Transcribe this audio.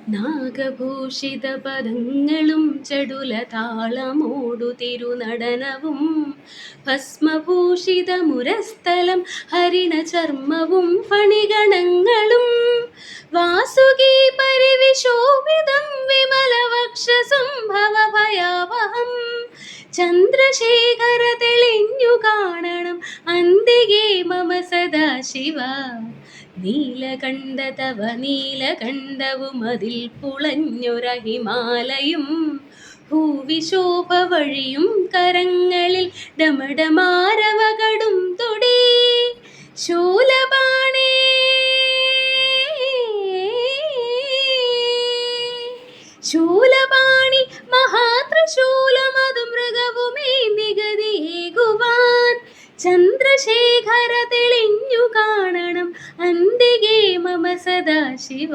നാഗഭൂഷിത പദങ്ങളും ചടുല താളമോടു തിരുനടനവും ഭസ്മഭൂഷിത മുരസ്ഥലം ഹരിണ ചർമ്മവും ഫണിഗണങ്ങളും വാസുകി പരിവിശോഭിതം വിമലവക്ഷസംഭവ ഭയാവഹം ചന്ദ്രശേഖര തെളിഞ്ഞു കാണണം അന്തികേ മമ സദാശിവ നീലകണ്ഠ തവ നീലകണ്ഠവും അതിൽ പുളഞ്ഞൊര ഹിമാലയും ഭൂവിശോഭ വഴിയും കരങ്ങളിൽ ഡമഡമാരവകടും തൊടി ശൂലപാണി ശൂലപാണി മഹാത്രിശൂലമതു മൃഗവുമേന്തി ഗതിയേകുവാൻ ചന്ദ്രശേഖര തെളിഞ്ഞു കാണണം അന്തികേ മമ സദാശിവ.